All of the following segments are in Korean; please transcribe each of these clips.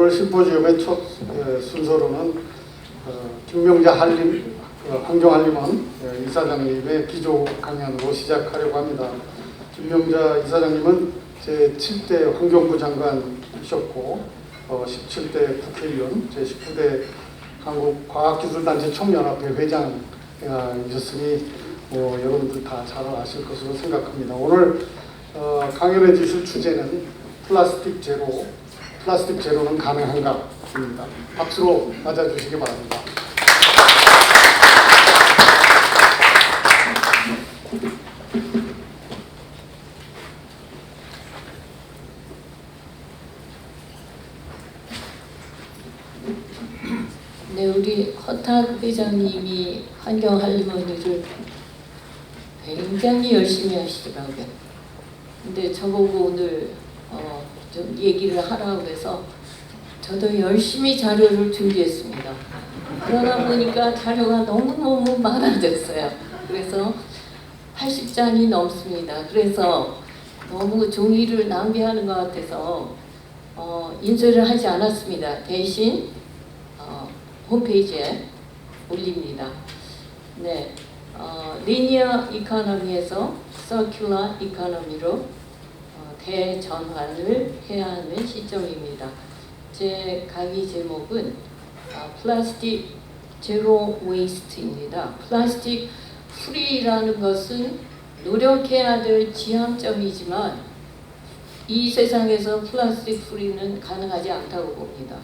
오늘 심포지움의 첫 순서로는 김명자 환경한림원 이사장님의 기조 강연으로 시작하려고 합니다. 김명자 이사장님은 제7대 환경부 장관이셨고 17대 국회의원, 제19대 한국과학기술단체 총연합회 회장이셨으니 여러분들 다 잘 아실 것으로 생각합니다. 오늘 강연해 주실 주제는 플라스틱 제로는 가능한가입니다. 박수로 맞아주시기 바랍니다. 네, 우리 허탁 회장님이 환경할머니를 굉장히 열심히 하시더라고요. 근데 저보고 오늘 좀 얘기를 하라고 해서 저도 열심히 자료를 준비했습니다. 그러다 보니까 자료가 너무너무 많아졌어요. 그래서 80장이 넘습니다. 그래서 너무 종이를 낭비하는 것 같아서 인쇄를 하지 않았습니다. 대신 홈페이지에 올립니다. 네, 리니어 이코노미에서 서큘러 이코노미로 대전환을 해야 하는 시점입니다. 제 강의 제목은 플라스틱 제로 웨이스트입니다. 플라스틱 프리라는 것은 노력해야 될 지향점이지만 이 세상에서 플라스틱 프리는 가능하지 않다고 봅니다.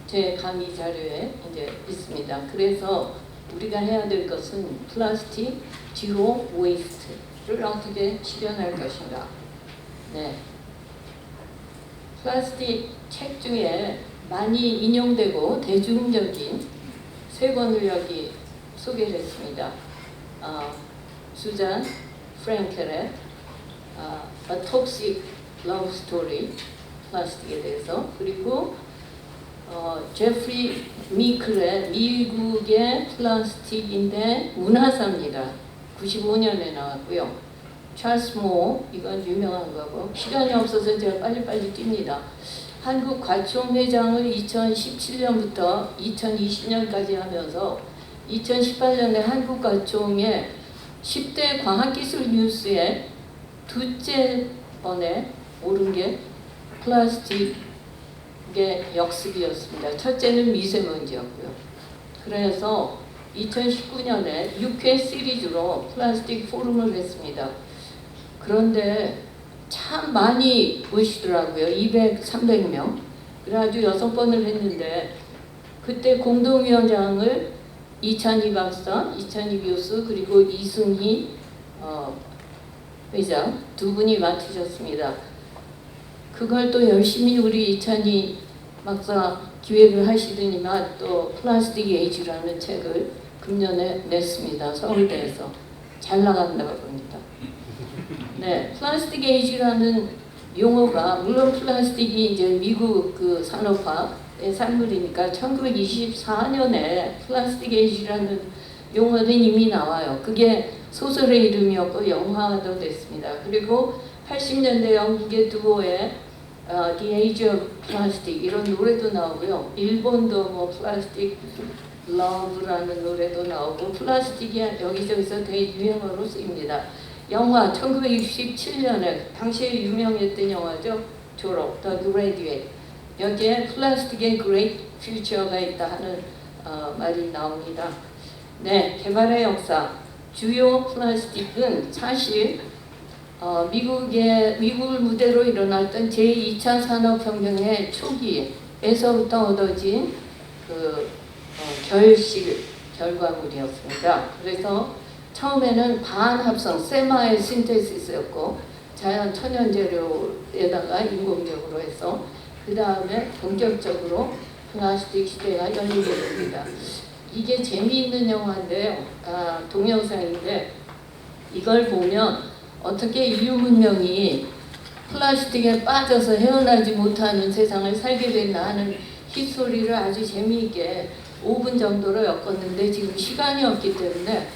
제 강의 자료에 이제 있습니다. 그래서 우리가 해야 될 것은 플라스틱 제로 웨이스트를 어떻게 실현할 것인가. 네. 플라스틱 책 중에 많이 인용되고 대중적인 세 권을 여기 소개를 했습니다. 수잔 프랭켈의 A Toxic Love Story, 플라스틱에 대해서, 그리고 제프리 미클의 미국의 플라스틱인데 운하사입니다. 95년에 나왔고요. 찰스 모, 이건 유명한 거고, 시간이 없어서 제가 빨리빨리 뜁니다. 한국과총회장을 2017년부터 2020년까지 하면서 2018년에 한국과총의 10대 과학기술 뉴스에 두째 번에 오른 게 플라스틱의 역습이었습니다. 첫째는 미세먼지였고요. 그래서 2019년에 6회 시리즈로 플라스틱 포럼을 했습니다. 그런데 참 많이 오시더라고요. 200, 300명. 그래가지고 6번을 했는데 그때 공동위원장을 이찬희 박사, 이찬희 교수, 그리고 이승희 회장 두 분이 맡으셨습니다. 그걸 또 열심히 우리 이찬희 박사 기획을 하시더니만 또 플라스틱 에이지라는 책을 금년에 냈습니다. 서울대에서. 잘 나간다고 봅니다. 네, 플라스틱 에이지라는 용어가, 물론 플라스틱이 이제 미국 그 산업화의 산물이니까 1924년에 플라스틱 에이지라는 용어는 이미 나와요. 그게 소설의 이름이었고 영화도 됐습니다. 그리고 80년대 영국의 두고의 The Age of Plastic 이런 노래도 나오고요. 일본도 뭐 플라스틱 러브라는 노래도 나오고 플라스틱이 여기저기서 대유행어로 쓰입니다. 영화 1967년에 당시에 유명했던 영화죠. 졸업, The Graduate. 여기에 플라스틱의 Great Future가 있다 하는 말이 나옵니다. 네, 개발의 역사. 주요 플라스틱은 사실 미국을 무대로 일어났던 제2차 산업혁명의 초기에서부터 얻어진 결과물이었습니다. 그래서 처음에는 반합성, 세마의 신테시스였고 자연 천연 재료에다가 인공적으로 해서 그 다음에 본격적으로 플라스틱 시대가 열리게 됩니다. 이게 재미있는 영화인데요. 동영상인데 이걸 보면 어떻게 인류 문명이 플라스틱에 빠져서 헤어나지 못하는 세상을 살게 됐나 하는 히스토리를 아주 재미있게 5분 정도로 엮었는데 지금 시간이 없기 때문에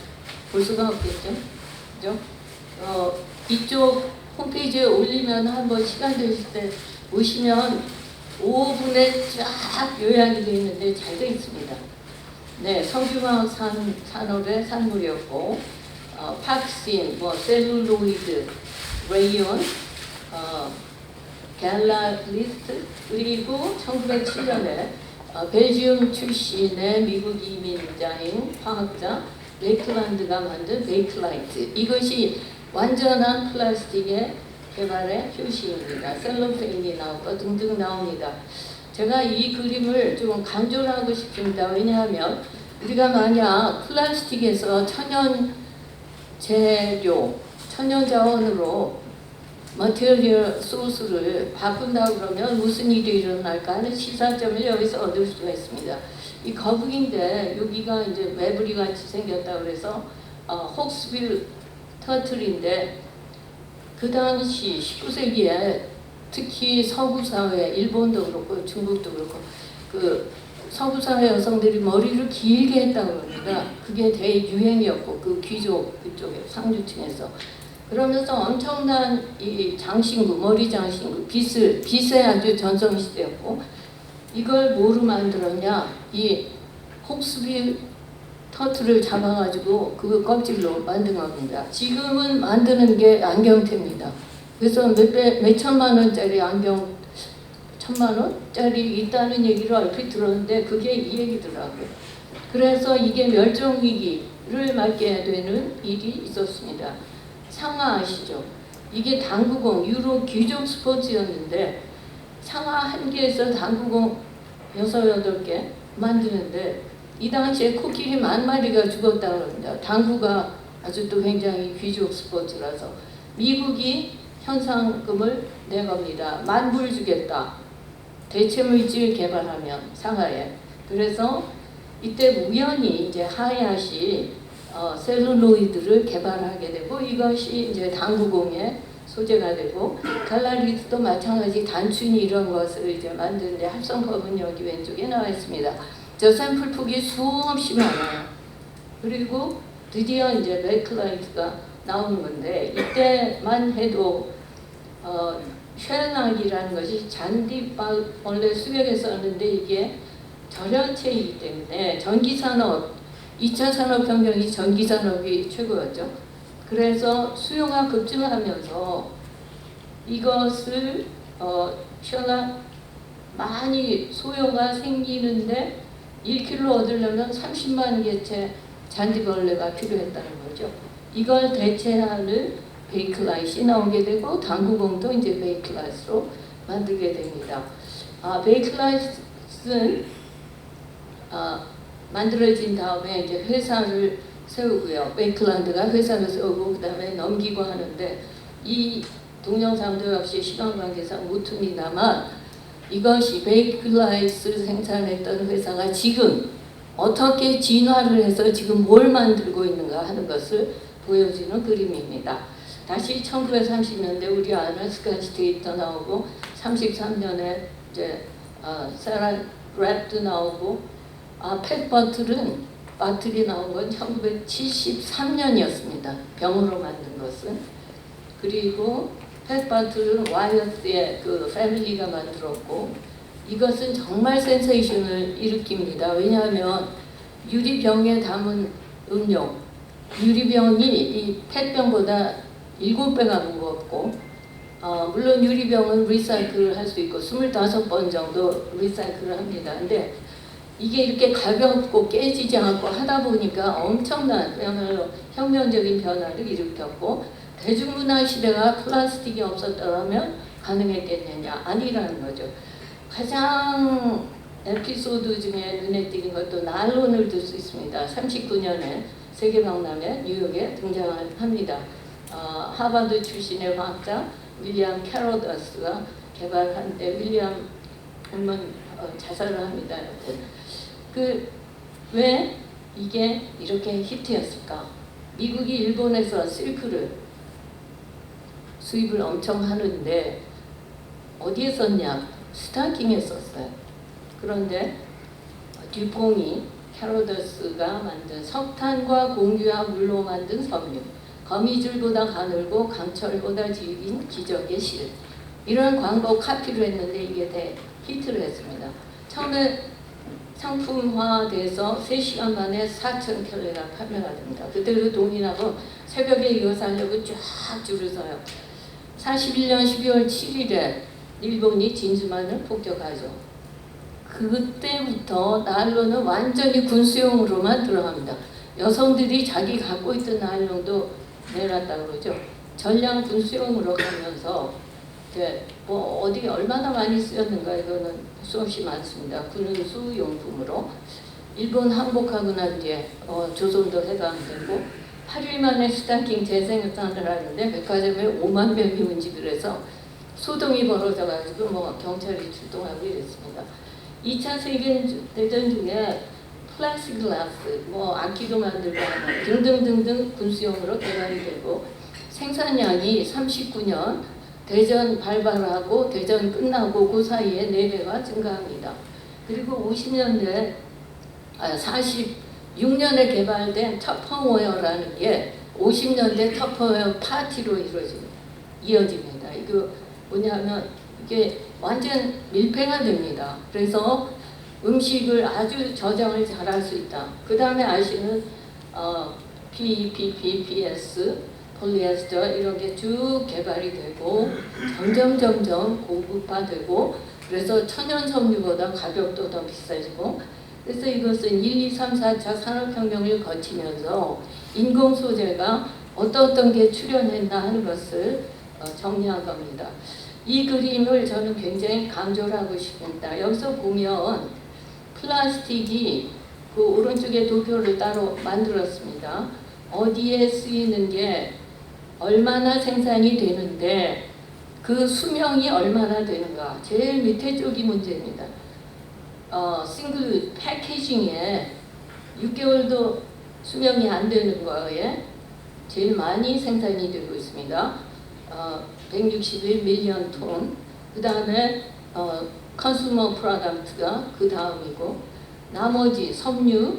볼 수가 없겠죠. 그죠? 이쪽 홈페이지에 올리면 한번 시간 되실 때 보시면 5분에 쫙 요약이 되어 있는데 잘 되어 있습니다. 네, 석유화학 산업의 산물이었고, 팍신, 셀룰로이드, 레이온, 갤라리스트, 그리고 1907년에 벨지움 출신의 미국 이민자인 화학자 레이클란드가 만든 베이클라이트. 이것이 완전한 플라스틱의 개발의 표시입니다. 셀로페인이 나오고 등등 나옵니다. 제가 이 그림을 좀 강조를 하고 싶습니다. 왜냐하면 우리가 만약 플라스틱에서 천연 재료, 천연 자원으로 머티리얼 소스를 바꾼다 그러면 무슨 일이 일어날까 하는 시사점을 여기서 얻을 수가 있습니다. 이 거북인데 여기가 이제 매부리 같이 생겼다 그래서 혹스빌 터틀인데 그 당시 19세기에 특히 서구 사회, 일본도 그렇고 중국도 그렇고 그 서구 사회 여성들이 머리를 길게 했다고 합니다. 그게 대유행이었고 그 귀족 그쪽에 상류층에서 그러면서 엄청난 이 장신구, 머리 장신구, 빗에 아주 전성시대였고 이걸 뭐로 만들었냐? 이 혹스빌 터틀을 잡아가지고 그 껍질로 만든 겁니다. 지금은 만드는 게 안경테입니다. 그래서 몇 천만 원짜리 안경, 1,000만 원짜리 있다는 얘기를 얼핏 들었는데 그게 이 얘기더라고요. 그래서 이게 멸종위기를 맞게 되는 일이 있었습니다. 상하 아시죠? 이게 당구공, 유로 귀족 스포츠였는데 상하 한 개에서 당구공 6, 8개 만드는데 이 당시에 코끼리 10,000마리가 죽었다고 합니다. 당구가 아주 또 굉장히 귀족 스포츠라서 미국이 현상금을 내겁니다. 10,000불 주겠다. 대체물질 개발하면 상하에. 그래서 이때 우연히 이제 하얏이 셀룰로이드를 개발하게 되고 이것이 이제 당구공의 소재가 되고 갈라리스도 마찬가지 단춘이 이런 것을 이제 만드는데 합성법은 여기 왼쪽에 나와 있습니다. 저 샘플 폭이 수없이 많아요. 그리고 드디어 이제 베이클라이트가 나오는 건데 이때만 해도 쉘락이라는 것이 잔디밭 원래 수역에 썼는데 이게 절연체이기 때문에 전기산업 2차 산업혁명이 전기산업이 최고였죠. 그래서 수요가 급증하면서 이것을 쉘락 많이 소요가 생기는데 1kg 얻으려면 30만 개체 잔디벌레가 필요했다는 거죠. 이걸 대체하는 베이클라이트이 나오게 되고 당구공도 이제 베이클라이트로 만들게 됩니다. 베이클라이트는 만들어진 다음에 이제 회사를 세우고요. 베이클란드가 회사를 세우고 그 다음에 넘기고 하는데 이 동영상도 역시 시간 관계상 못 틉니다만 이것이 베이클라이트 생산했던 회사가 지금 어떻게 진화를 해서 지금 뭘 만들고 있는가 하는 것을 보여주는 그림입니다. 다시 1930년대 우리 아나스카 스테이터 나오고 33년에 이제 세라 랩도 나오고 펫버틀이 나온 건 1973년이었습니다. 병으로 만든 것은. 그리고 펫버틀은 와이어스의 그 패밀리가 만들었고 이것은 정말 센세이션을 일으킵니다. 왜냐하면 유리병에 담은 음료, 유리병이 이 펫병보다 7배가 무겁고 물론 유리병은 리사이클을 할 수 있고 25번 정도 리사이클을 합니다. 근데 이게 이렇게 가볍고 깨지지 않고 하다 보니까 엄청난 그야말로 혁명적인 변화를 일으켰고 대중문화 시대가 플라스틱이 없었더라면 가능했겠느냐? 아니라는 거죠. 가장 에피소드 중에 눈에 띄는 것도 나일론을 들 수 있습니다. 39년에 세계박람회 뉴욕에 등장을 합니다. 하버드 출신의 화학자 윌리엄 캐로더스가 개발한데 윌리엄은 자살을 합니다. 왜 이게 이렇게 히트였을까? 미국이 일본에서 실크를 수입을 엄청 하는데 어디에 썼냐? 스타킹에 썼어요. 그런데 듀퐁이 캐로더스가 만든 석탄과 공유와 물로 만든 섬유, 거미줄보다 가늘고 강철보다 질긴 기적의 실, 이런 광고 카피를 했는데 이게 히트를 했습니다. 처음에 상품화돼서 3시간 만에 4,000켤레가 판매가 됩니다. 그때로 동인하고 새벽에 이어서 하려고 쫙 줄을 서요. 41년 12월 7일에 일본이 진주만을 폭격하죠. 그때부터 나일론은 완전히 군수용으로만 들어갑니다. 여성들이 자기 갖고 있던 나일론도 내놨다고 그러죠. 전량 군수용으로 가면서 이제 뭐 어디 얼마나 많이 쓰였는가 이거는 수없이 많습니다. 군수 용품으로 일본 항복하고 난 뒤에 조선도 해방되고 8일 만에 스타킹 재생산을 하는데 백화점에 5만 명이 운집을 해서 소동이 벌어져가지고 뭐 경찰이 출동하고 이랬습니다. 2차 세계대전 중에 플라스틱 글라스, 뭐 악기도 만들고 하는 등등등등 군수용으로 개발이 되고 생산량이 39년 대전 발발하고 대전 끝나고 그 사이에 4배가 증가합니다. 그리고 46년에 개발된 터퍼웨어라는 게 50년대 터퍼웨어 파티로 이어집니다. 이거 뭐냐면 이게 완전 밀폐가 그래서 음식을 아주 저장을 잘할 수 있다. 그 다음에 아시는 PEP, PS, 폴리에스터 이런 게 쭉 개발이 되고 점점 고급화되고 그래서 천연 섬유보다 가격도 더 비싸지고 그래서 이것은 1, 2, 3, 4차 산업혁명을 거치면서 인공 소재가 어떤 게 출현했나 하는 것을 정리한 겁니다. 이 그림을 저는 굉장히 강조를 하고 싶습니다. 여기서 보면 플라스틱이 그 오른쪽에 도표를 따로 만들었습니다. 어디에 쓰이는 게 얼마나 생산이 되는데 그 수명이 얼마나 되는가. 제일 밑에 쪽이 문제입니다. 싱글 패키징에 6개월도 수명이 안 되는 거에 제일 많이 생산이 되고 있습니다. 161밀리언 톤. 그 다음에 컨슈머 프로덕트가 그 다음이고 나머지 섬유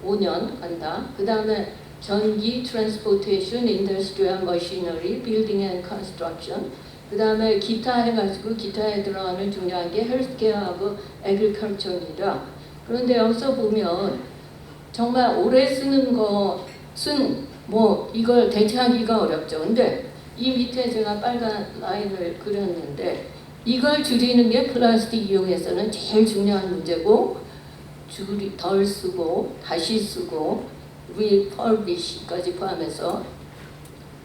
5년 간다. 그 다음에 전기, 트랜스포테이션, 인더스트리얼 머시너리, 빌딩 앤 컨스트럭션 그 다음에 기타 해가지고 기타에 들어가는 중요한 게 헬스케어하고 애그리컬처입니다. 그런데 여기서 보면 정말 오래 쓰는 것은 뭐 이걸 대체하기가 어렵죠. 근데 이 밑에 제가 빨간 라인을 그렸는데 이걸 줄이는 게 플라스틱 이용에서는 제일 중요한 문제고 덜 쓰고 다시 쓰고 리퍼비시까지 포함해서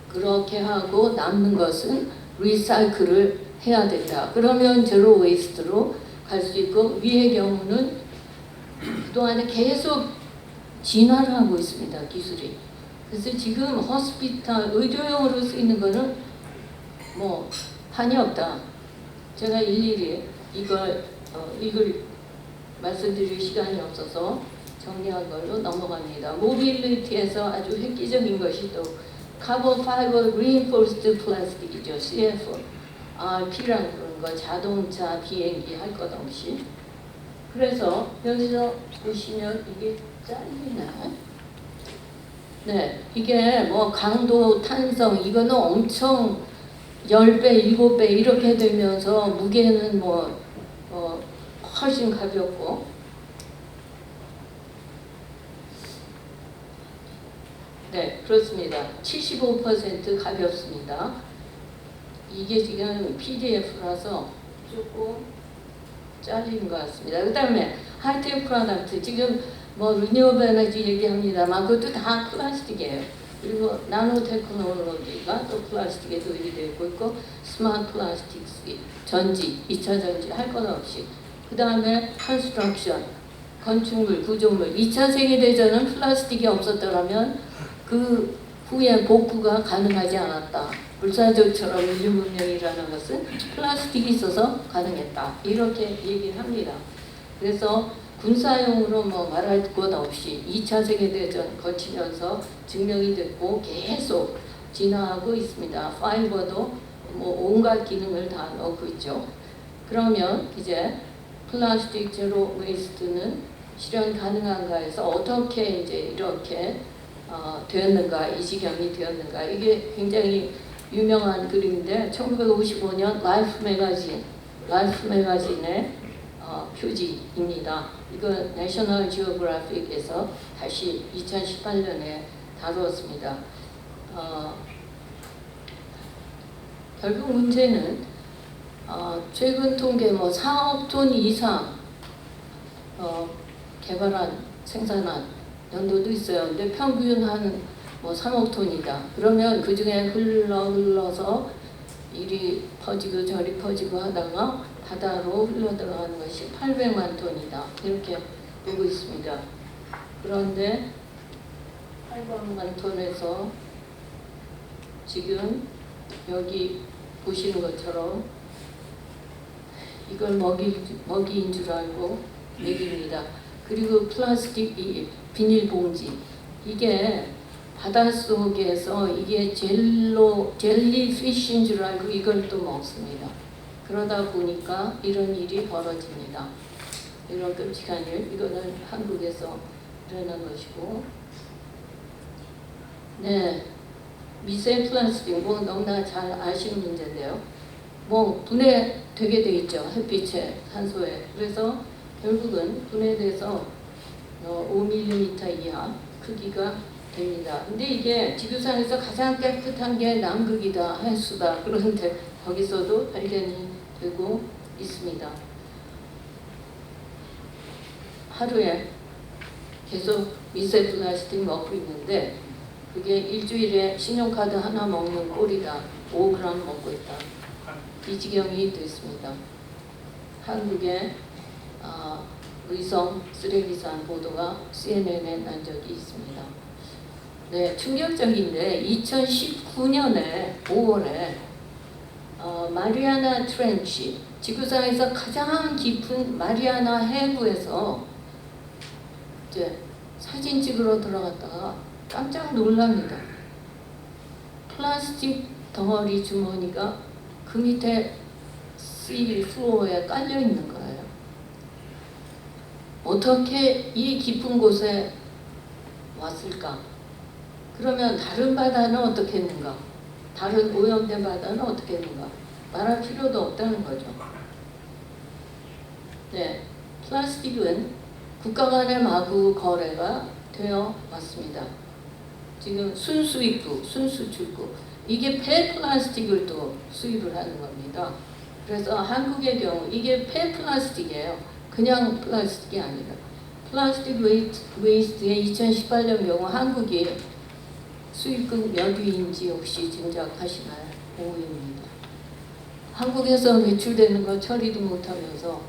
그렇게 하고 남는 것은 리사이클을 해야 된다. 그러면 제로 웨이스트로 갈 수 있고 위의 경우는 그동안에 계속 진화를 하고 있습니다. 기술이. 그래서 지금 호스피탈 의료용으로 쓰이는 거는 뭐 한이 없다. 제가 일일이 이걸 말씀드릴 시간이 없어서 정리한 걸로 넘어갑니다. 모빌리티에서 아주 획기적인 것이 또 카본 파이버 리인포스드 플라스틱이죠. CF, RP라는 그런 거 자동차, 비행기 할 것 없이. 그래서 여기서 보시면 이게 잘리나? 네, 이게 뭐 강도, 탄성 이거는 엄청 10배, 7배 이렇게 되면서 무게는 훨씬 가볍고 네, 그렇습니다. 75% 가볍습니다. 이게 지금 PDF라서 조금 잘리는 것 같습니다. 그 다음에 하이텍 프로덕트 지금 뭐 리뉴어블 에너지 얘기합니다만 그것도 다 플라스틱이에요. 그리고 나노 테크놀로지가 또 플라스틱에 도입이 되고 있고 스마트 플라스틱 전지, 2차 전지 할 것 없이 그 다음에 컨스트럭션, 건축물, 구조물 2차 세계대전은 플라스틱이 없었더라면 그 후에 복구가 가능하지 않았다. 불사조처럼 인류 문명이라는 것은 플라스틱이 있어서 가능했다. 이렇게 얘기를 합니다. 그래서 군사용으로 뭐 말할 것 없이 2차 세계대전 거치면서 증명이 됐고 계속 진화하고 있습니다. 파이버도 뭐 온갖 기능을 다 넣고 있죠. 그러면 이제 플라스틱 제로 웨이스트는 실현 가능한가 해서 어떻게 이제 이렇게 되었는가, 이 지경이 되었는가. 이게 굉장히 유명한 그림인데 1955년 라이프 매거진 라이프 매거진의 표지입니다. 이건 내셔널 지오그래픽에서 다시 2018년에 다루었습니다. 결국 문제는 최근 통계 4억 톤 이상 개발한 생산한 연도도 있어요. 근데 평균 한 3억 톤이다. 그러면 그 중에 흘러서 이리 퍼지고 저리 퍼지고 하다가 바다로 흘러들어가는 것이 800만 톤이다. 이렇게 되고 있습니다. 그런데 800만 톤에서 지금 여기 보시는 것처럼 이걸 먹이인 줄 알고 먹입니다. 그리고 플라스틱 비닐봉지, 이게 바닷속에서 이게 젤리피쉬인 줄 알고 이걸 또 먹습니다. 그러다 보니까 이런 일이 벌어집니다. 이런 끔찍한 일, 이거는 한국에서 일어난 것이고, 네, 미세 플라스틱, 너무나 잘 아시는 문제인데요. 분해되게 돼 있죠. 햇빛에, 산소에. 그래서 결국은 분해돼서 5mm 이하 크기가 됩니다. 근데 이게 지구상에서 가장 깨끗한 게 남극이다, 해수다. 그런데 거기서도 발견이 되고 있습니다. 하루에 계속 미세 플라스틱 먹고 있는데 그게 일주일에 신용카드 하나 먹는 꼴이다. 5g 먹고 있다. 이 지경이 됐습니다. 한국의 의성 쓰레기산 보도가 CNN에 난 적이 있습니다. 네, 충격적인데 2019년에 5월에 마리아나 트렌치, 지구상에서 가장 깊은 마리아나 해구에서 이제 사진 찍으러 들어갔다가 깜짝 놀랍니다. 플라스틱 덩어리 주머니가 그 밑에 씨 플로어에 깔려 있는 거예요. 어떻게 이 깊은 곳에 왔을까? 그러면 다른 바다는 어떻게 했는가? 다른 오염된 바다는 어떻게 했는가? 말할 필요도 없다는 거죠. 네, 플라스틱은 국가 간의 마구 거래가 되어 왔습니다. 지금 순수입국, 순수출국, 이게 폐플라스틱을 또 수입을 하는 겁니다. 그래서 한국의 경우 이게 폐플라스틱이에요. 그냥 플라스틱이 아니라. 플라스틱 웨이스트의 2018년 경우 한국이 수입국 몇 위인지 혹시 짐작하시나요? 5위입니다. 한국에서 배출되는 거 처리도 못하면서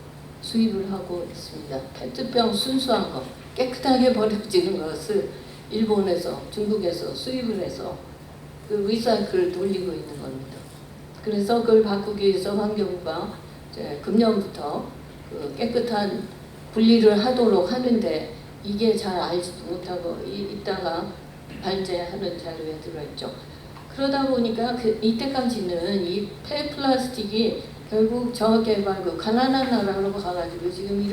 수입을 하고 있습니다. 페트병 순수한 거, 깨끗하게 버려지는 것을 일본에서, 중국에서 수입을 해서 그 리사이클을 돌리고 있는 겁니다. 그래서 그걸 바꾸기 위해서 환경부가 이제 금년부터 그 깨끗한 분리를 하도록 하는데 이게 잘 알지도 못하고 있다가 발제하는 자료에 들어있죠. 그러다 보니까 이때까지는 이 폐플라스틱이 결국 저개발국 가난한 나라로 가가지고 지금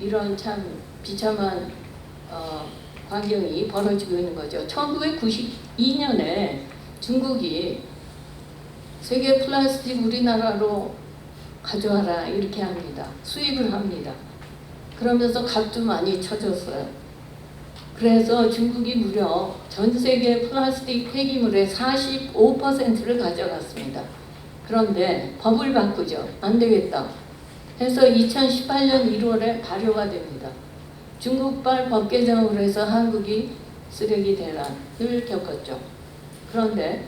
이런 참 비참한 환경이 벌어지고 있는 거죠. 1992년에 중국이 세계 플라스틱 우리나라로 가져와라 이렇게 합니다. 수입을 합니다. 그러면서 값도 많이 쳐줬어요. 그래서 중국이 무려 전 세계 플라스틱 폐기물의 45%를 가져갔습니다. 그런데 법을 바꾸죠. 안 되겠다 해서 2018년 1월에 발효가 됩니다. 중국발 법 개정을 해서 한국이 쓰레기 대란을 겪었죠. 그런데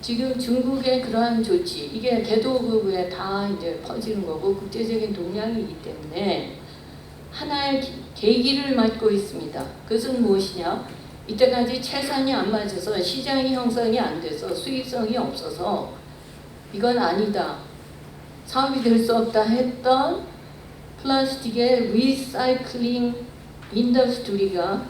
지금 중국의 그러한 조치, 이게 개도국에 다 이제 퍼지는 거고 국제적인 동향이기 때문에 하나의 계기를 맞고 있습니다. 그것은 무엇이냐? 이때까지 채산이 안 맞아서 시장이 형성이 안 돼서 수익성이 없어서 이건 아니다, 사업이 될 수 없다 했던 플라스틱의 리사이클링 인더스트리가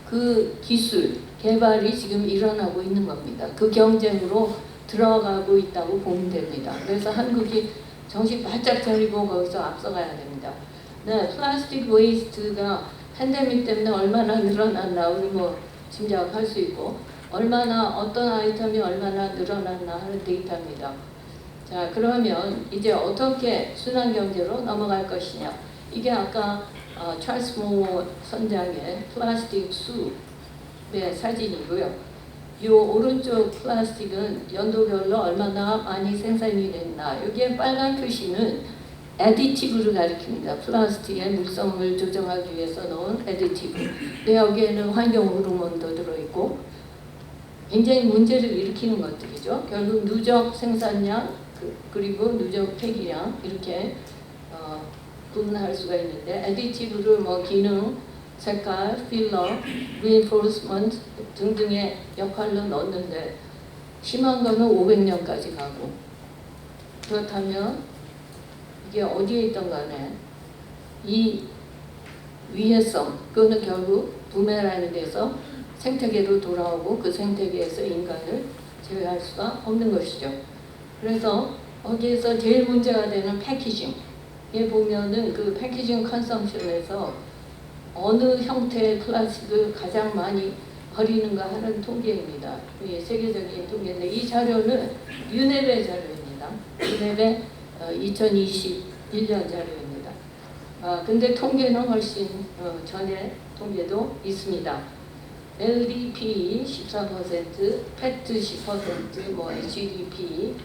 그 기술 개발이 지금 일어나고 있는 겁니다. 그 경쟁으로 들어가고 있다고 보면 됩니다. 그래서 한국이 정신 바짝 차리고 거기서 앞서가야 됩니다. 네, 플라스틱 웨이스트가 팬데믹 때문에 얼마나 늘어났나 우리 짐작할 수 있고 얼마나 어떤 아이템이 얼마나 늘어났나 하는 데이터입니다. 자, 그러면 이제 어떻게 순환경제로 넘어갈 것이냐. 이게 아까 찰스 모 선장의 플라스틱 숲의 사진이고요. 이 오른쪽 플라스틱은 연도별로 얼마나 많이 생산이 됐나. 여기에 빨간 표시는 애디티브를 가리킵니다. 플라스틱의 물성을 조정하기 위해서 넣은 애디티브. 근데 여기에는 환경 호르몬도 들어있고 굉장히 문제를 일으키는 것들이죠. 결국 누적 생산량 그리고 누적 폐기량 이렇게 구분할 수가 있는데 애디티브를 뭐 기능, 색깔, 필러, 리인포스먼트 등등의 역할로 넣었는데 심한 거는 500년까지 가고 그렇다면 이게 어디에 있던 간에 이 위해성 그거는 결국 부메라는 데서 생태계로 돌아오고 그 생태계에서 인간을 제외할 수가 없는 것이죠. 그래서 거기에서 제일 문제가 되는 패키징 에 보면은 그 패키징 컨섬션에서 어느 형태의 플라스틱을 가장 많이 버리는가 하는 통계입니다. 이 세계적인 통계인데 이 자료는 유네베 자료입니다. 유네베 2021년 자료입니다. 근데 통계는 훨씬 전에 통계도 있습니다. LDP 14%, PET 10%, 뭐 HDP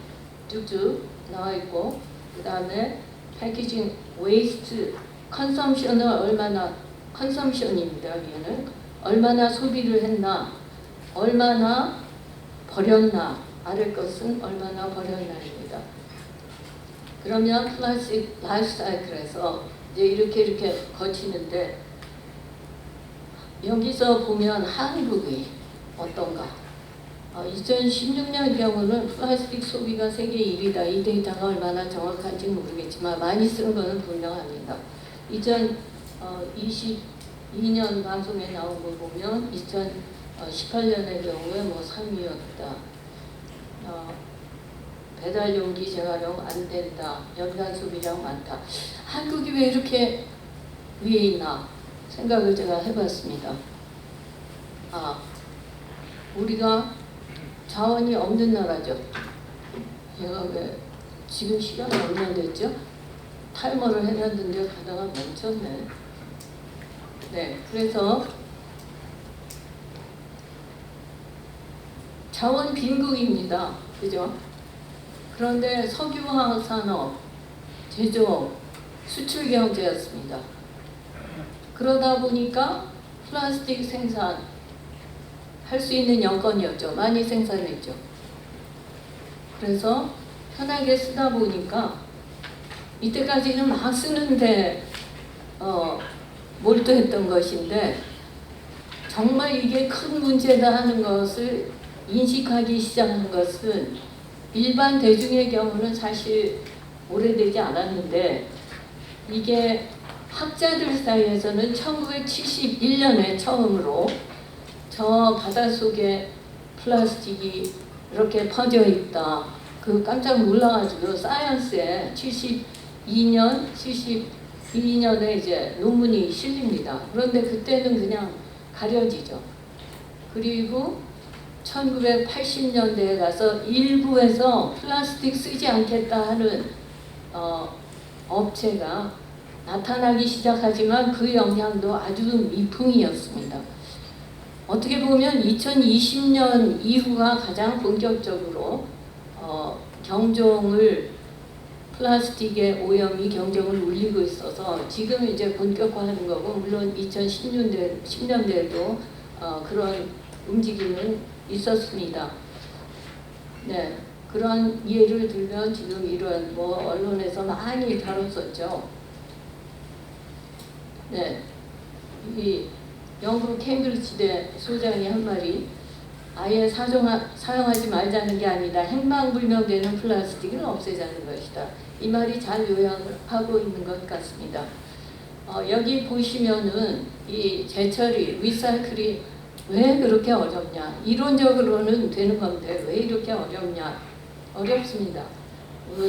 쭉쭉 나와 있고 그 다음에 패키징 웨이스트 컨섬션은 얼마나 컨섬션입니다. 여기는 얼마나 소비를 했나, 얼마나 버렸나, 아래 것은 얼마나 버렸나입니다. 그러면 플라스틱 라이프 사이클에서 이제 이렇게 거치는데 여기서 보면 한국이 어떤가? 2016년 경우는 플라스틱 소비가 세계 1위다. 이 데이터가 얼마나 정확한지 모르겠지만 많이 쓰는 것은 분명합니다. 2022년 방송에 나온 거 보면 2018년의 경우에 뭐 3위였다. 배달 용기 재활용 안 된다. 연간 소비량 많다. 한국이 왜 이렇게 위에 있나 생각을 제가 해봤습니다. 우리가 자원이 없는 나라죠. 얘가 왜 지금 시간이 얼마 됐죠? 타이머를 해놨는데 가다가 멈췄네. 네, 그래서 자원 빈국입니다. 그죠? 그런데 석유화학 산업, 제조업, 수출 경제였습니다. 그러다 보니까 플라스틱 생산 할 수 있는 여건이었죠. 많이 생산했죠. 그래서 편하게 쓰다 보니까 이때까지는 막 쓰는데 몰두했던 것인데 정말 이게 큰 문제다 하는 것을 인식하기 시작한 것은 일반 대중의 경우는 사실 오래되지 않았는데 이게 학자들 사이에서는 1971년에 처음으로 저 바닷속에 플라스틱이 이렇게 퍼져 있다. 그 깜짝 놀라가지고 사이언스에 72년에 이제 논문이 실립니다. 그런데 그때는 그냥 가려지죠. 그리고 1980년대에 가서 일부에서 플라스틱 쓰지 않겠다 하는 업체가 나타나기 시작하지만 그 영향도 아주 미풍이었습니다. 어떻게 보면 2020년 이후가 가장 본격적으로 경종을 플라스틱의 오염이 경종을 울리고 있어서 지금 이제 본격화하는 거고 물론 2010년대에도 그런 움직임은 있었습니다. 네, 그런 예를 들면 지금 이런 뭐 언론에서 많이 다뤘었죠. 네, 이 영국 케임브리지대 소장이 한 말이 아예 사용하지 말자는 게 아니다. 행방불명되는 플라스틱을 없애자는 것이다. 이 말이 잘 요약을 하고 있는 것 같습니다. 여기 보시면은 이 재처리, 리사이클이 왜 그렇게 어렵냐. 이론적으로는 되는 건데 왜 이렇게 어렵냐. 어렵습니다.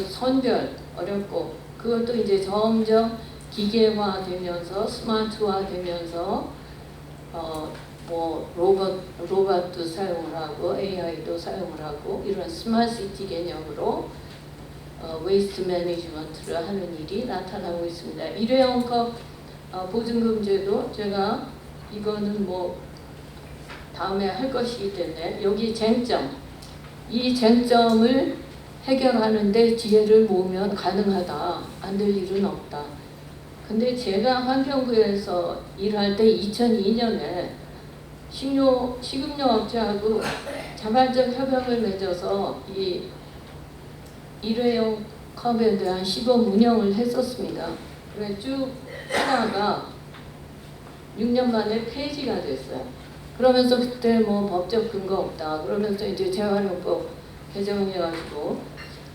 선별 어렵고 그것도 이제 점점 기계화되면서 스마트화되면서 뭐 로봇도 사용을 하고 AI도 사용을 하고 이런 스마트시티 개념으로 웨이스트 매니지먼트를 하는 일이 나타나고 있습니다. 일회용 컵 보증금제도 제가 이거는 뭐 다음에 할 것이기 때문에 여기 쟁점, 이 쟁점을 해결하는데 지혜를 모으면 가능하다. 안 될 일은 없다. 근데 제가 환경부에서 일할 때 2002년에 식음료업체하고 자발적 협약을 맺어서 이 일회용 컵에 대한 시범 운영을 했었습니다. 그래 쭉 하다가 6년 만에 폐지가 됐어요. 그러면서 그때 뭐 법적 근거 없다. 그러면서 이제 재활용법 개정해가지고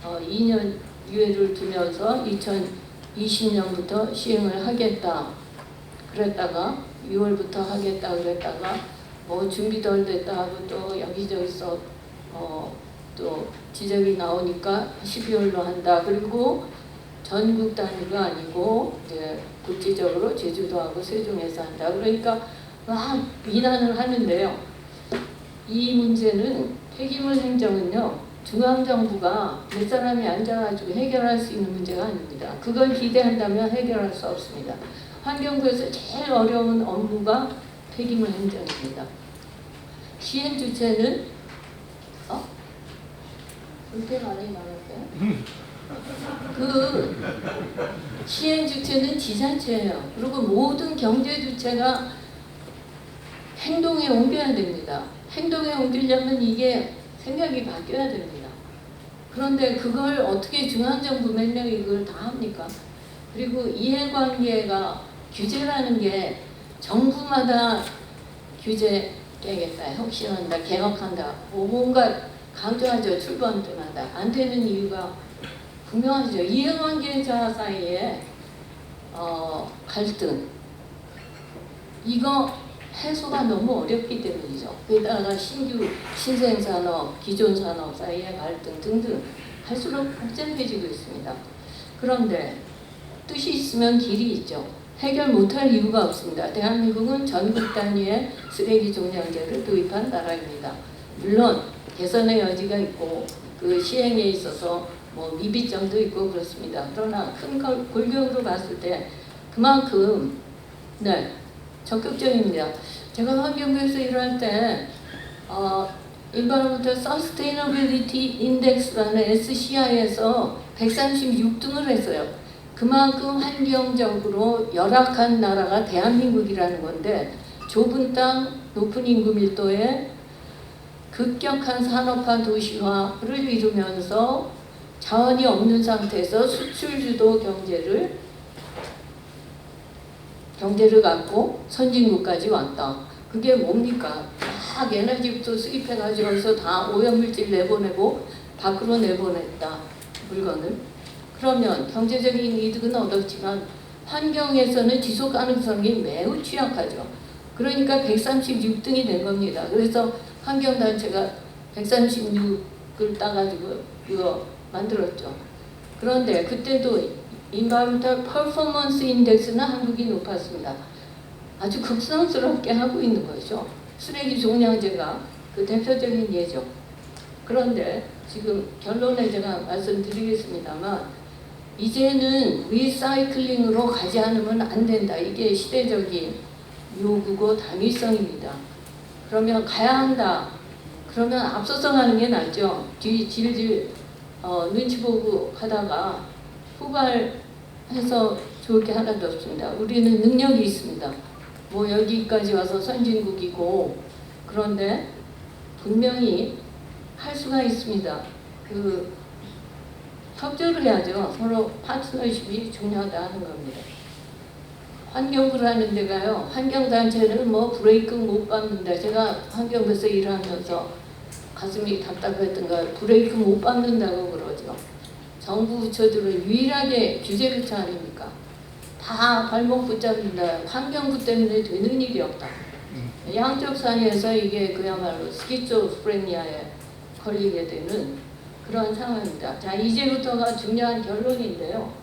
2년 유예를 두면서 2020년부터 시행을 하겠다. 그랬다가 6월부터 하겠다 그랬다가 뭐 준비 덜 됐다 하고 또 여기저기서 또 지적이 나오니까 12월로 한다. 그리고 전국 단위가 아니고 이제 국지적으로 제주도하고 세종에서 한다. 그러니까 막 비난을 하는데요. 이 문제는 폐기물 행정은요. 중앙정부가 몇 사람이 앉아가지고 해결할 수 있는 문제가 아닙니다. 그걸 기대한다면 해결할 수 없습니다. 환경부에서 제일 어려운 업무가 폐기물 행정입니다. 시행 주체는 그렇게 많이 나왔어요? 그 시행 주체는 지자체예요. 그리고 모든 경제 주체가 행동에 옮겨야 됩니다. 행동에 옮기려면 이게 생각이 바뀌어야 됩니다. 그런데 그걸 어떻게 중앙정부 몇 명이 이걸 다 합니까? 그리고 이해관계가 규제라는 게 정부마다 규제 깨겠다, 혁신한다, 개혁한다, 뭔가 강조하죠. 출범 때마다. 안 되는 이유가 분명하죠. 이해관계자 사이에 갈등, 이거 해소가 너무 어렵기 때문이죠. 게다가 신규 신생산업, 기존 산업 사이의 갈등 등등 할수록 복잡해지고 있습니다. 그런데 뜻이 있으면 길이 있죠. 해결 못할 이유가 없습니다. 대한민국은 전국 단위의 쓰레기 종량제를 도입한 나라입니다. 물론 개선의 여지가 있고 그 시행에 있어서 뭐 미비점도 있고 그렇습니다. 그러나 큰 골격으로 봤을 때 그만큼 적극적입니다. 제가 환경부에서 일할 때 Environmental Sustainability Index라는 SCI에서 136등을 했어요. 그만큼 환경적으로 열악한 나라가 대한민국이라는 건데 좁은 땅, 높은 인구 밀도에 급격한 산업화 도시화를 이루면서 자원이 없는 상태에서 수출 주도 경제를 갖고 선진국까지 왔다. 그게 뭡니까? 막 에너지부터 수입해가지고서 다 오염물질 내보내고 밖으로 내보냈다. 물건을. 그러면 경제적인 이득은 얻었지만 환경에서는 지속 가능성이 매우 취약하죠. 그러니까 136등이 된 겁니다. 그래서 환경단체가 136을 따가지고 이거 만들었죠. 그런데 그때도 Environmental Performance Index는 한국이 높았습니다. 아주 급성스럽게 하고 있는 거죠. 쓰레기 종량제가 그 대표적인 예죠. 그런데 지금 결론에 제가 말씀드리겠습니다만 이제는 리사이클링으로 가지 않으면 안 된다. 이게 시대적인 요구고 당위성입니다. 그러면 가야 한다. 그러면 앞서서 가는 게 낫죠. 뒤 질질 눈치 보고 하다가 후발해서 좋을 게 하나도 없습니다. 우리는 능력이 있습니다. 뭐 여기까지 와서 선진국이고 그런데 분명히 할 수가 있습니다. 그 협조를 해야죠. 서로 파트너십이 중요하다 하는 겁니다. 환경부라는 데가요. 환경단체는 뭐 브레이크 못 밟는다. 제가 환경부에서 일하면서 가슴이 답답했던가 브레이크 못 밟는다고 그러죠. 정부 부처들은 유일하게 규제 부처 아닙니까? 다 발목 붙잡는다. 환경부 때문에 되는 일이 없다. 양쪽 사이에서 이게 그야말로 스키조프레니아에 걸리게 되는 그런 상황입니다. 자, 이제부터가 중요한 결론인데요.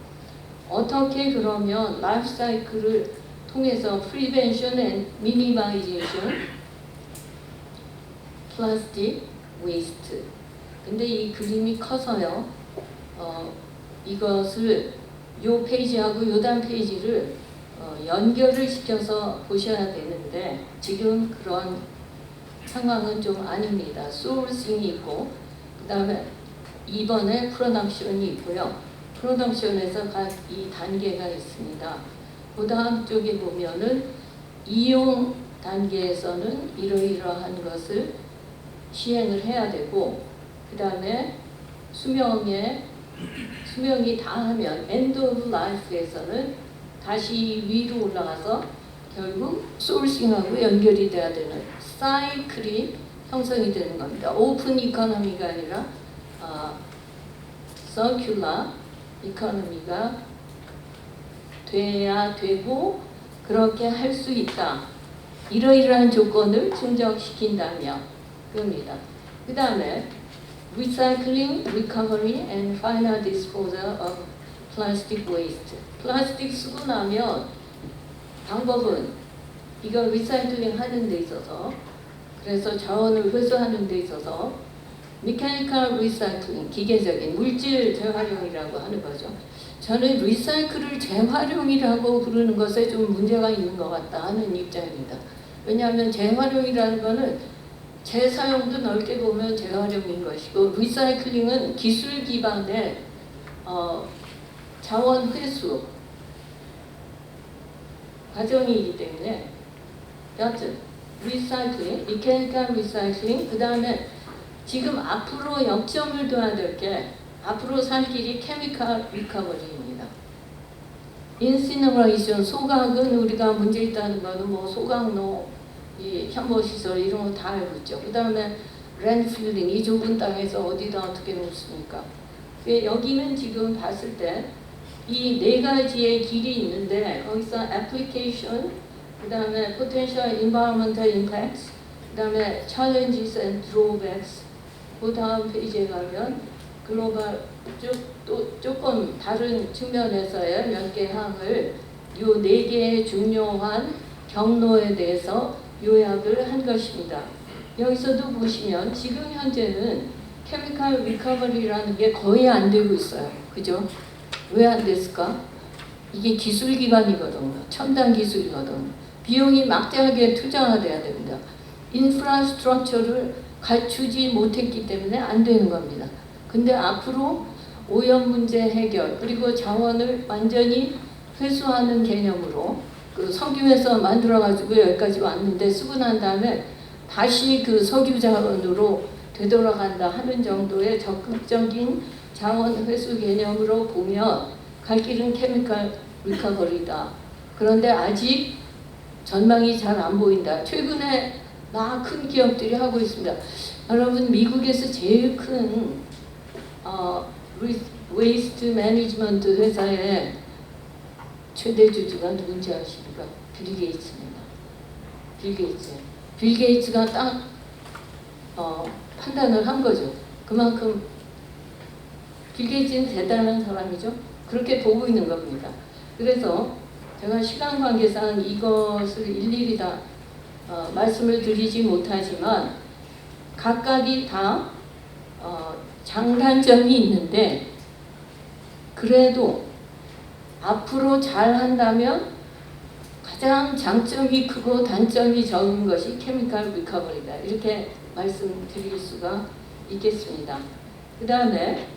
어떻게 그러면 라이프 사이클을 통해서 프리벤션 앤 미니마이제이션 플라스틱 웨이스트. 근데 이 그림이 커서요. 이것을 요 페이지하고 요 다음 페이지를 연결을 시켜서 보셔야 되는데 지금 그런 상황은 좀 아닙니다. 소싱이 있고 그 다음에 이번에 프로덕션이 있고요. 프로덕션에서 각 이 단계가 있습니다. 그 다음 쪽에 보면은 이용 단계에서는 이러이러한 것을 시행을 해야 되고 그 다음에 수명이 다 하면 end of life에서는 다시 위로 올라가서 결국 소싱하고 연결이 돼야 되는 사이클이 형성이 되는 겁니다. 오픈 이코노미가 아니라 서큘러 이코노미가 돼야 되고 그렇게 할 수 있다. 이러이러한 조건을 충족시킨다면 그겁니다. 그 다음에 Recycling, Recovery and Final Disposal of Plastic Waste. 플라스틱 쓰고 나면 방법은 이걸 리사이클링 하는 데 있어서 그래서 자원을 회수하는 데 있어서 Mechanical Recycling, 기계적인 물질 재활용이라고 하는 거죠. 저는 리사이클을 재활용이라고 부르는 것에 좀 문제가 있는 것 같다 하는 입장입니다. 왜냐하면 재활용이라는 것은 재사용도 넓게 보면 재활용인 것이고 리사이클링은 기술 기반의 자원 회수 과정이기 때문에 여튼 리사이클링, 메카니컬 리사이클링 그 다음에 지금 앞으로 역점을 둬야 될 게 앞으로 살 길이 케미컬 리커버리입니다. 인시너레이션, 소각은 우리가 문제 있다는 거는 뭐 소각로, 이 현모시설 이런 거 다 알고 있죠. 그 다음에 랜드필링, 이 좁은 땅에서 어디다 어떻게 놓습니까? 여기는 지금 봤을 때 이 네 가지의 길이 있는데 거기서 애플리케이션, 그 다음에 potential environmental impacts, 그 다음에 challenges and drawbacks, 그 다음 페이지에 가면 글로벌 또 조금 다른 측면에서의 몇 개 항을 요 네 개의 중요한 경로에 대해서 요약을 한 것입니다. 여기서도 보시면 지금 현재는 케미컬 리커버리라는 게 거의 안 되고 있어요. 그죠? 왜 안 됐을까? 이게 기술 기반이거든요. 첨단 기술이거든요. 비용이 막대하게 투자가 돼야 됩니다. 인프라스트럭처를 갖추지 못했기 때문에 안 되는 겁니다. 근데 앞으로 오염 문제 해결 그리고 자원을 완전히 회수하는 개념으로 그 석유에서 만들어가지고 여기까지 왔는데 쓰고 난 다음에 다시 그 석유 자원으로 되돌아간다 하는 정도의 적극적인 자원 회수 개념으로 보면 갈 길은 케미컬 리커버리다. 그런데 아직 전망이 잘 안 보인다. 최근에 막 큰 기업들이 하고 있습니다. 여러분 미국에서 제일 큰 웨이스트 매니지먼트 회사의 최대 주주가 누군지 아십니까? 빌 게이츠입니다. 빌 게이츠. 빌 게이츠가 딱 판단을 한 거죠. 그만큼 빌 게이츠는 대단한 사람이죠. 그렇게 보고 있는 겁니다. 그래서 제가 시간 관계상 이것을 일일이 다 말씀을 드리지 못하지만 각각이 다 장단점이 있는데 그래도 앞으로 잘 한다면 가장 장점이 크고 단점이 적은 것이 케미컬 리커버리다. 이렇게 말씀드릴 수가 있겠습니다. 그 다음에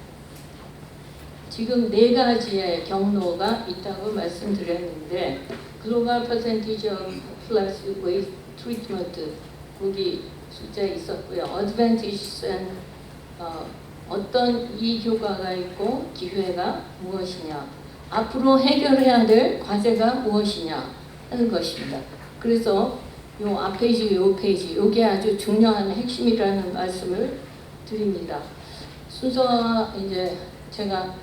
지금 네 가지의 경로가 있다고 말씀드렸는데 글로벌 퍼센티지 오브 플라스틱 웨이스트 트리트먼트 거기 숫자 있었고요. 어드밴티지스 앤 어떤 이효과가 있고 기회가 무엇이냐, 앞으로 해결해야 될 과제가 무엇이냐 하는 것입니다. 그래서 요 앞페이지, 요 페이지, 요게 아주 중요한 핵심이라는 말씀을 드립니다. 순서 이제 제가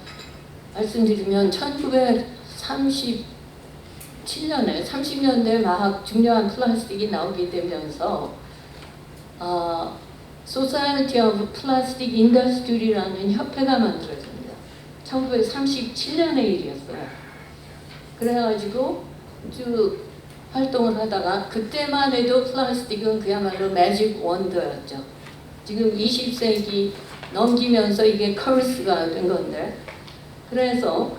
말씀드리면 1937년에 30년대 막 중요한 플라스틱이 나오게 되면서 Society of Plastic Industry라는 협회가 만들어집니다. 1937년의 일이었어요. 그래가지고 쭉 활동을 하다가 그때만 해도 플라스틱은 그야말로 매직 원더였죠. 지금 20세기 넘기면서 이게 커스가 된 건데 그래서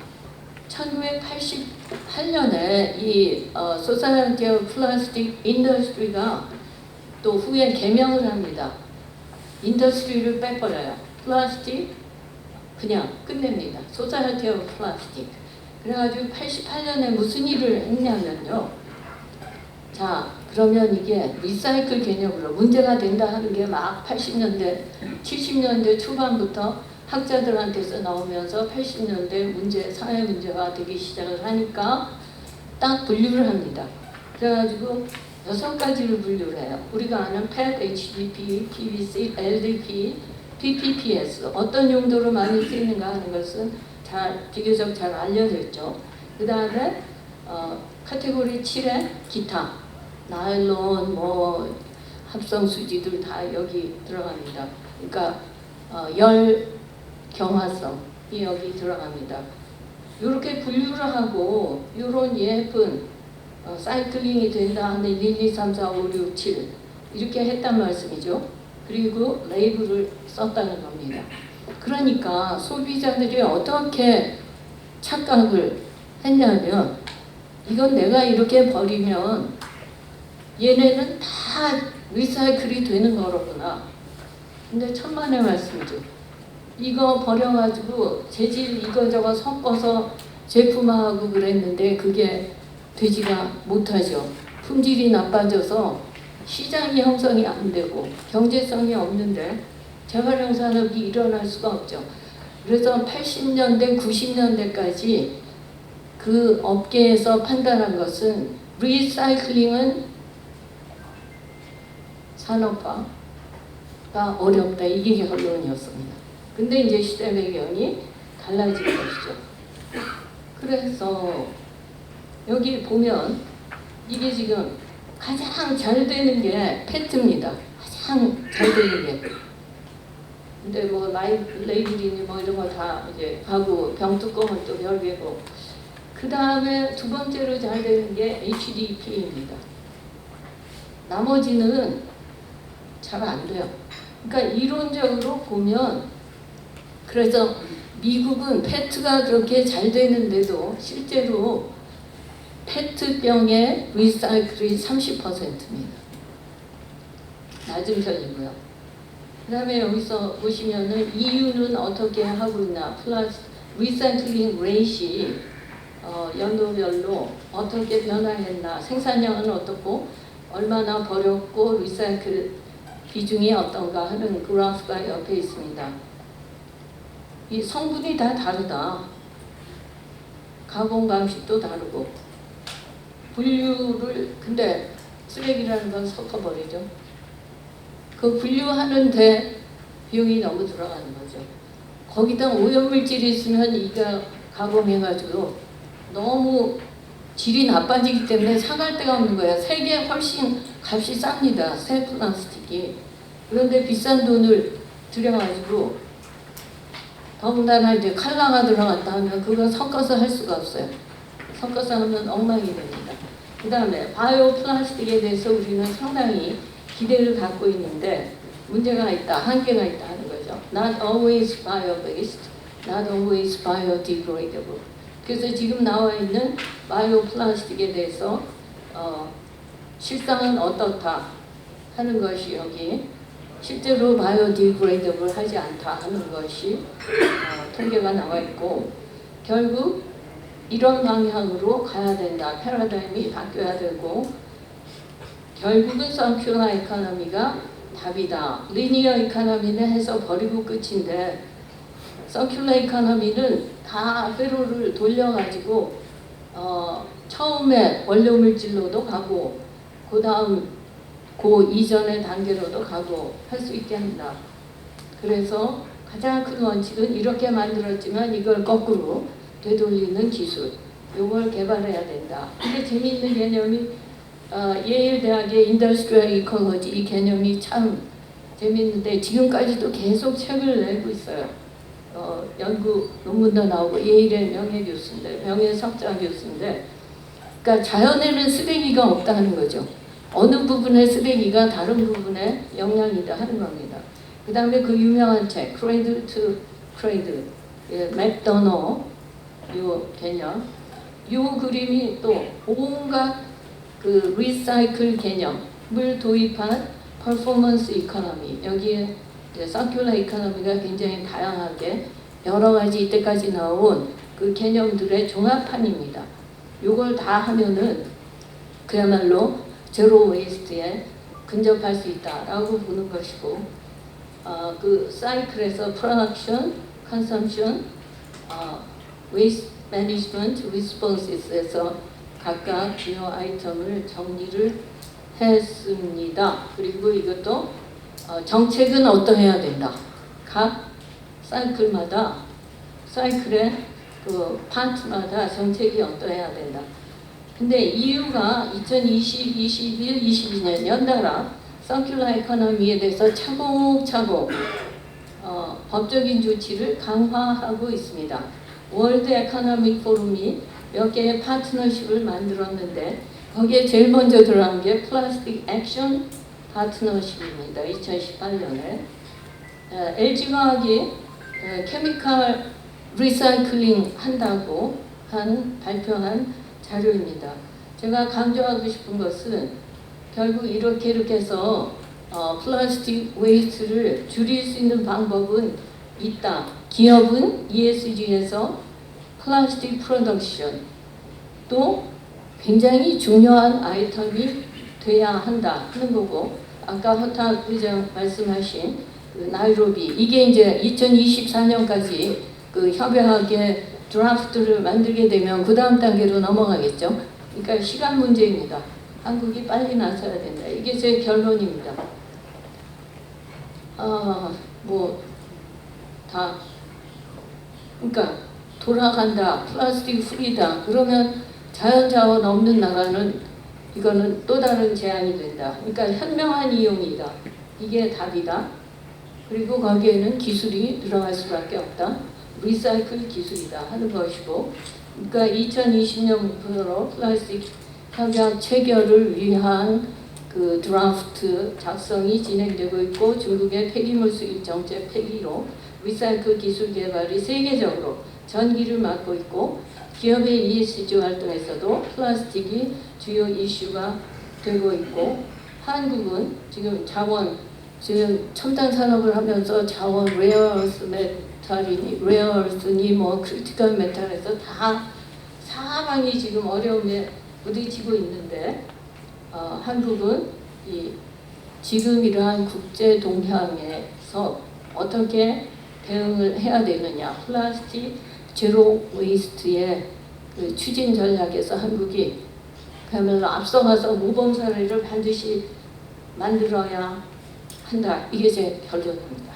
1988년에 이 Society of Plastic Industry가 또 후에 개명을 합니다. 인더스트리를 빼버려요. 플라스틱 그냥 끝냅니다. Society of Plastic. 그래가지고 88년에 무슨 일을 했냐면요. 자, 그러면 이게 리사이클 개념으로 문제가 된다 하는 게 막 80년대, 70년대 초반부터 학자들한테서 나오면서 80년대 문제, 사회 문제가 되기 시작을 하니까 딱 분류를 합니다. 그래가지고 6가지를 분류를 해요. 우리가 아는 PET, HDPE, PVC, LDPE, PPPS 어떤 용도로 많이 쓰이는가 하는 것은 비교적 잘 알려져 있죠. 그 다음에 카테고리 7에 기타, 나일론, 뭐 합성 수지들 다 여기 들어갑니다. 그러니까 열 경화성이 여기 들어갑니다. 이렇게 분류를 하고 이런 예쁜 사이클링이 된다 하는 1, 2, 3, 4, 5, 6, 7 이렇게 했단 말씀이죠. 그리고 레이블을 썼다는 겁니다. 그러니까 소비자들이 어떻게 착각을 했냐면 이건 내가 이렇게 버리면 얘네는 다 리사이클이 되는 거로구나. 근데 천만의 말씀이죠. 이거 버려가지고 재질 이거저거 섞어서 제품화하고 그랬는데 그게 되지가 못하죠. 품질이 나빠져서 시장이 형성이 안 되고 경제성이 없는데 재활용 산업이 일어날 수가 없죠. 그래서 80년대, 90년대까지 그 업계에서 판단한 것은 리사이클링은 산업화가 어렵다. 이게 결론이었습니다. 근데 이제 시대 배경이 달라진 것이죠. 그래서 여기 보면 이게 지금 가장 잘 되는 게 페트입니다. 가장 잘 되는 게. 근데 뭐 레이블이니 뭐 이런 거 다 이제 하고 병뚜껑은 또 별개고. 그 다음에 두 번째로 잘 되는 게 HDPE입니다. 나머지는 잘 안 돼요. 그러니까 이론적으로 보면 그래서 미국은 페트가 그렇게 잘 되는데도 실제로 페트병의 리사이클이 30%입니다. 낮은 편이고요. 그 다음에 여기서 보시면은 EU는 어떻게 하고 있나, 플러스 리사이클링 레이시 연도별로 어떻게 변화했나, 생산량은 어떻고 얼마나 버렸고 리사이클 비중이 어떤가 하는 그래프가 옆에 있습니다. 이 성분이 다 다르다. 가공 방식도 다르고 분류를 근데 쓰레기라는 건 섞어버리죠. 그 분류하는데 비용이 너무 들어가는 거죠. 거기다 오염물질이 있으면 이가 가공해가지고 너무 질이 나빠지기 때문에 사갈 데가 없는 거야. 세계 훨씬 값이 쌉니다. 새 플라스틱이. 그런데 비싼 돈을 들여가지고 더군다나 이제 칼라가 들어갔다 하면 그거 섞어서 할 수가 없어요. 섞어서 하면 엉망이 됩니다. 그 다음에 바이오 플라스틱에 대해서 우리는 상당히 기대를 갖고 있는데 문제가 있다, 한계가 있다 하는 거죠. Not always bio-based, not always biodegradable. 그래서 지금 나와 있는 바이오 플라스틱에 대해서 실상은 어떻다 하는 것이 여기 실제로 바이오디그레이더블 하지 않다 하는 것이 통계가 나와 있고 결국 이런 방향으로 가야 된다. 패러다임이 바뀌어야 되고 결국은 서큘러 이코노미가 답이다. 리니어 이코노미는 해서 버리고 끝인데 서큘러 이코노미는 다 회로를 돌려가지고 처음에 원료 물질로도 가고 그 다음 그 이전의 단계로도 가고 할 수 있게 한다. 그래서 가장 큰 원칙은 이렇게 만들었지만 이걸 거꾸로 되돌리는 기술. 이걸 개발해야 된다. 근데 재미있는 개념이 예일 대학의 인더스트리얼 이콜로지 이 개념이 참 재미있는데 지금까지도 계속 책을 내고 있어요. 연구 논문도 나오고 예일의 명예 교수인데 명예 석좌 교수인데 그러니까 자연에는 쓰레기가 없다는 거죠. 어느 부분의 쓰레기가 다른 부분에 영향이다 하는 겁니다. 그 다음에 그 유명한 책, Cradle to Cradle, 맥더너 요 개념. 요 그림이 또 온갖 그 리사이클 개념을 도입한 퍼포먼스 이코노미. 여기에 이제 서큘러 이코노미가 굉장히 다양하게 여러 가지 이때까지 나온 그 개념들의 종합판입니다. 요걸 다 하면은 그야말로 제로 웨이스트에 근접할 수 있다라고 보는 것이고, 그 사이클에서 프로덕션, 컨섬션, 웨이스트 매니지먼트, 리스폰스에서 각각 주요 아이템을 정리를 했습니다. 그리고 이것도 정책은 어떠해야 된다. 각 사이클의 그 파트마다 정책이 어떠해야 된다. 근데 EU가 2020, 21, 22년 연달아 서큘러 에코노미에 대해서 차곡차곡 법적인 조치를 강화하고 있습니다. 월드 에코노믹 포럼이 몇 개의 파트너십을 만들었는데 거기에 제일 먼저 들어간 게 플라스틱 액션 파트너십입니다. 2018년에 LG화학이 케미컬 리사이클링 한다고 발표한 자료입니다. 제가 강조하고 싶은 것은 결국 이렇게 해서 플라스틱 웨이스트를 줄일 수 있는 방법은 있다. 기업은 ESG에서 플라스틱 프로덕션 또 굉장히 중요한 아이템이 돼야 한다 하는 거고, 아까 허탁 의장 말씀하신 그 나이로비, 이게 이제 2024년까지 그 협약의 드라프트를 만들게 되면 그 다음 단계로 넘어가겠죠. 그러니까 시간 문제입니다. 한국이 빨리 나서야 된다. 이게 제 결론입니다. 그러니까 돌아간다, 플라스틱 프리다. 그러면 자연자원 없는 나라는 이거는 또 다른 제한이 된다. 그러니까 현명한 이용이다. 이게 답이다. 그리고 거기에는 기술이 들어갈 수밖에 없다. 리사이클 기술이다 하는 것이고, 그러니까 2020년부터 플라스틱 협약 체결을 위한 그 드라프트 작성이 진행되고 있고, 중국의 폐기물 수입 정책 폐기로 리사이클 기술 개발이 세계적으로 전기를 맡고 있고, 기업의 ESG 활동에서도 플라스틱이 주요 이슈가 되고 있고, 한국은 지금 지금 첨단 산업을 하면서 자원, 레어어스 메탈이니, 레어어스니 뭐 크리티컬 메탈에서 다 사방이 지금 어려움에 부딪히고 있는데, 한국은 지금 이러한 국제 동향에서 어떻게 대응을 해야 되느냐, 플라스틱 제로 웨이스트의 그 추진 전략에서 한국이 그야말로 앞서가서 모범 사례를 반드시 만들어야 한다. 이게 제 결론입니다.